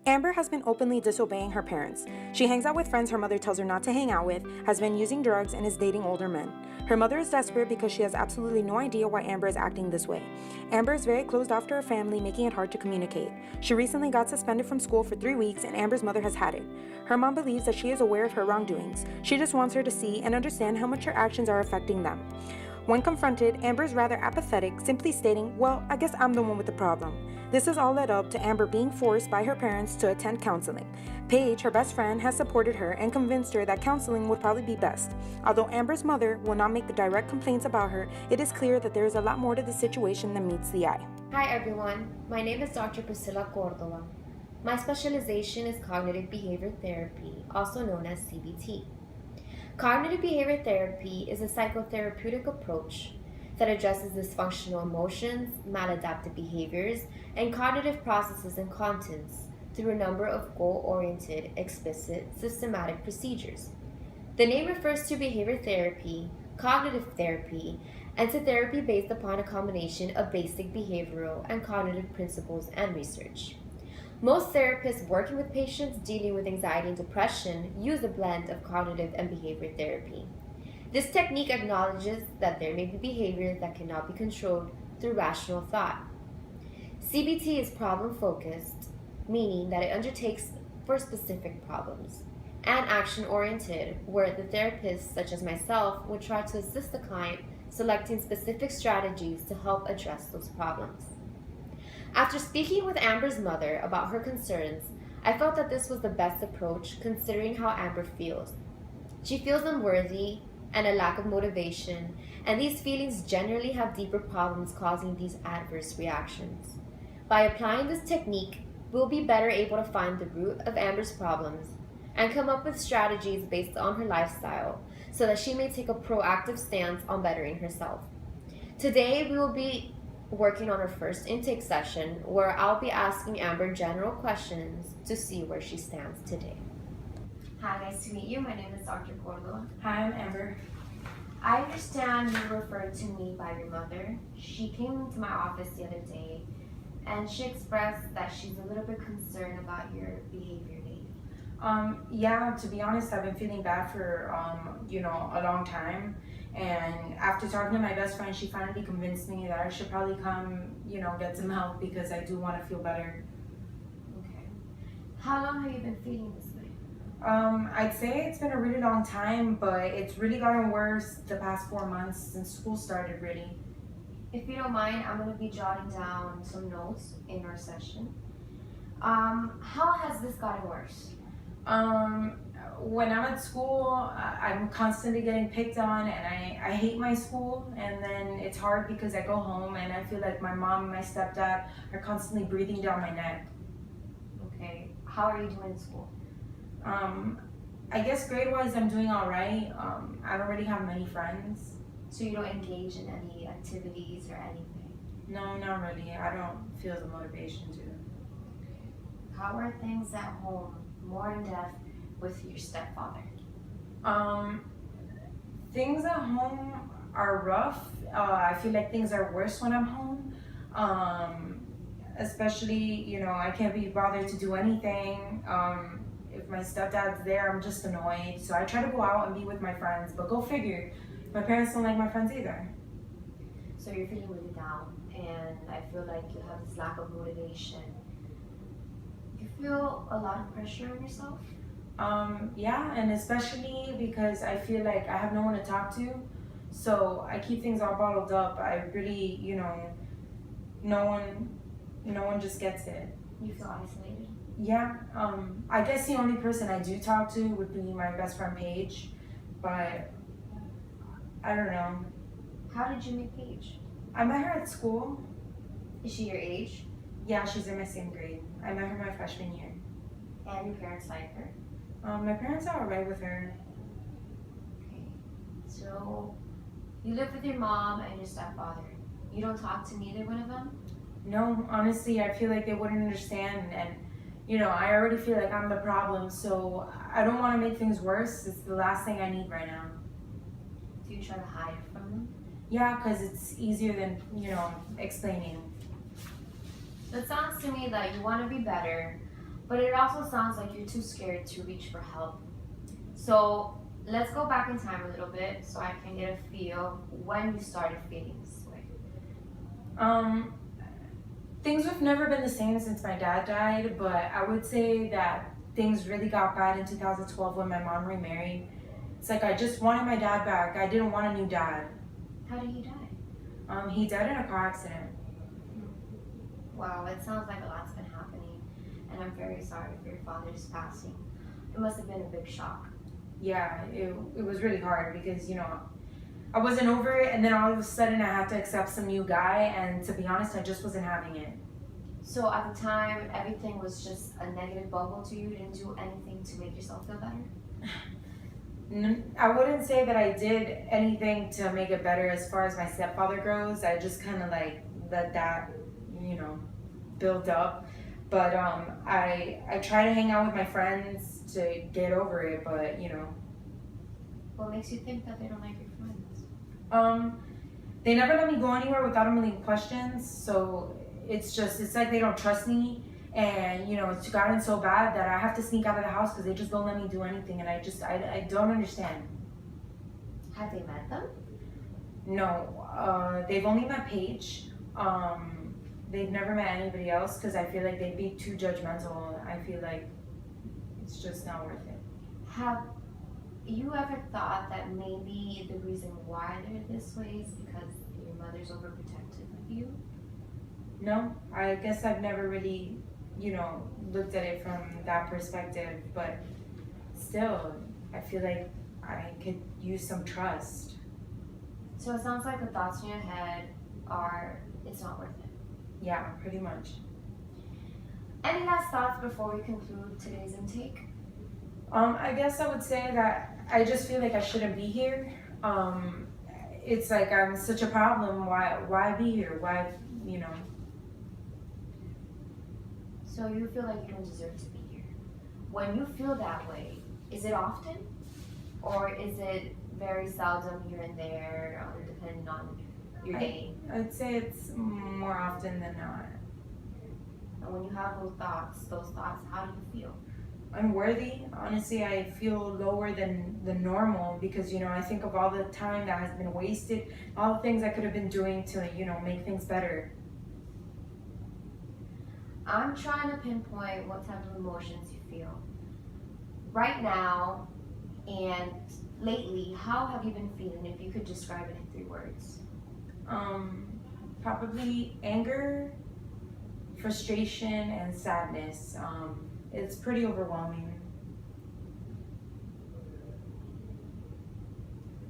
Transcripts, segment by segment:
Amber has been openly disobeying her parents. She hangs out with friends her mother tells her not to hang out with, has been using drugs, and is dating older men. Her mother is desperate because she has absolutely no idea why Amber is acting this way. Amber is very closed off to her family, making it hard to communicate. She recently got suspended from school for 3 weeks, and Amber's mother has had it. Her mom believes that she is aware of her wrongdoings. She just wants her to see and understand how much her actions are affecting them. When confronted, Amber is rather apathetic, simply stating, "Well, I guess I'm the one with the problem." This has all led up to Amber being forced by her parents to attend counseling. Paige, her best friend, has supported her and convinced her that counseling would probably be best. Although Amber's mother will not make the direct complaints about her, it is clear that there is a lot more to the situation than meets the eye. Hi everyone, my name is Dr. Priscilla Cordova. My specialization is cognitive behavior therapy, also known as CBT. Cognitive behavior therapy is a psychotherapeutic approach that addresses dysfunctional emotions, maladaptive behaviors, and cognitive processes and contents through a number of goal-oriented, explicit, systematic procedures. The name refers to behavior therapy, cognitive therapy, and to therapy based upon a combination of basic behavioral and cognitive principles and research. Most therapists working with patients dealing with anxiety and depression use a blend of cognitive and behavior therapy. This technique acknowledges that there may be behaviors that cannot be controlled through rational thought. CBT is problem-focused, meaning that it undertakes for specific problems, and action-oriented, where the therapist, such as myself, would try to assist the client selecting specific strategies to help address those problems. After speaking with Amber's mother about her concerns, I felt that this was the best approach considering how Amber feels. She feels unworthy and a lack of motivation, and these feelings generally have deeper problems causing these adverse reactions. By applying this technique, we'll be better able to find the root of Amber's problems and come up with strategies based on her lifestyle so that she may take a proactive stance on bettering herself. Today, we will be working on our first intake session where I'll be asking Amber general questions to see where she stands today. Hi, nice to meet you. My name is Dr. Cordova. Hi, I'm Amber. I understand you referred to me by your mother. She came to my office the other day and she expressed that she's a little bit concerned about your behavior lately. Yeah, to be honest, I've been feeling bad for, a long time. And after talking to my best friend, she finally convinced me that I should probably come, get some help because I do want to feel better. Okay. How long have you been feeling this way? I'd say it's been a really long time, but it's really gotten worse the past 4 months since school started, really. If you don't mind, I'm going to be jotting down some notes in our session. How has this gotten worse? When I'm at school, I'm constantly getting picked on, and I hate my school. And then it's hard because I go home and I feel like my mom and my stepdad are constantly breathing down my neck. Okay. How are you doing in school? I guess grade-wise, I'm doing all right. I don't really have many friends. So you don't engage in any activities or anything? No, not really. I don't feel the motivation to. How are things at home, more in depth, with your stepfather? Things at home are rough. I feel like things are worse when I'm home. Especially, I can't be bothered to do anything. If my stepdad's there, I'm just annoyed. So I try to go out and be with my friends, but go figure. My parents don't like my friends either. So you're feeling really down, and I feel like you have this lack of motivation. You feel a lot of pressure on yourself? Yeah, and especially because I feel like I have no one to talk to. So I keep things all bottled up. I really, no one just gets it. You feel isolated? Yeah, I guess the only person I do talk to would be my best friend Paige, but I don't know. How did you meet Paige? I met her at school. Is she your age? Yeah, she's in my same grade. I met her my freshman year. And your parents like her? My parents are alright with her. Okay. So you live with your mom and your stepfather. You don't talk to neither one of them? No, honestly, I feel like they wouldn't understand, and I already feel like I'm the problem, so I don't want to make things worse. It's the last thing I need right now. Do you try to hide from them? Yeah, because it's easier than, explaining. So it sounds to me that you want to be better, But it also sounds like you're too scared to reach for help. So let's go back in time a little bit so I can get a feel when you started feeling this way. Um, Things have never been the same since my dad died, but I would say that things really got bad in 2012 when my mom remarried. It's like I just wanted my dad back. I didn't want a new dad. How did he die? He died in a car accident. Wow, it sounds like a lot's been happening, and I'm very sorry for your father's passing. It must have been a big shock. Yeah, it was really hard because, I wasn't over it, and then all of a sudden I had to accept some new guy, and to be honest, I just wasn't having it. So at the time, everything was just a negative bubble to you. You didn't do anything to make yourself feel better? I wouldn't say that I did anything to make it better as far as my stepfather goes. I just kind of like let that, build up. But I try to hang out with my friends to get over it, but What makes you think that they don't like your friends? they never let me go anywhere without a million questions. So it's like they don't trust me. And it's gotten so bad that I have to sneak out of the house because they just don't let me do anything, and I don't understand. Have they met them? No, they've only met Paige. They've never met anybody else because I feel like they'd be too judgmental. I feel like it's just not worth it. Have you ever thought that maybe the reason why they're this way is because your mother's overprotective of you? No, I guess I've never really, looked at it from that perspective, but still, I feel like I could use some trust. So it sounds like the thoughts in your head are, it's not worth it. Yeah, pretty much. Any last thoughts before we conclude today's intake? I guess I would say that I just feel like I shouldn't be here. It's like I'm such a problem. Why be here? Why, So you feel like you don't deserve to be here. When you feel that way, is it often? Or is it very seldom here and there, depending on your day? I'd say it's more often than not. And when you have those thoughts, how do you feel? Unworthy. Honestly, I feel lower than the normal because, I think of all the time that has been wasted, all the things I could have been doing to, make things better. I'm trying to pinpoint what type of emotions you feel. Right now and lately, how have you been feeling if you could describe it in 3 words? Probably anger, frustration, and sadness. It's pretty overwhelming.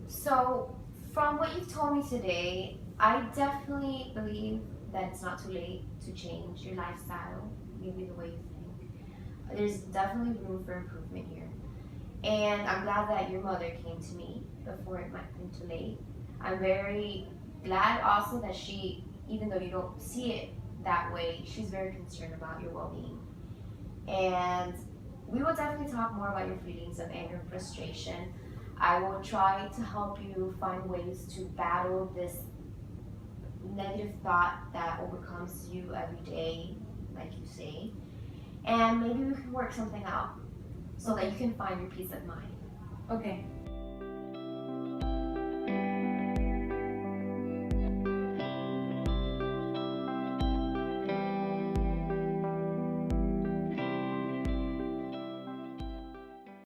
So, from what you've told me today, I definitely believe that it's not too late to change your lifestyle, maybe the way you think. There's definitely room for improvement here. And I'm glad that your mother came to me before it might have been too late. I'm very glad also that she, even though you don't see it that way, she's very concerned about your well-being. And we will definitely talk more about your feelings of anger and frustration. I will try to help you find ways to battle this negative thought that overcomes you every day, like you say. And maybe we can work something out so that you can find your peace of mind. Okay.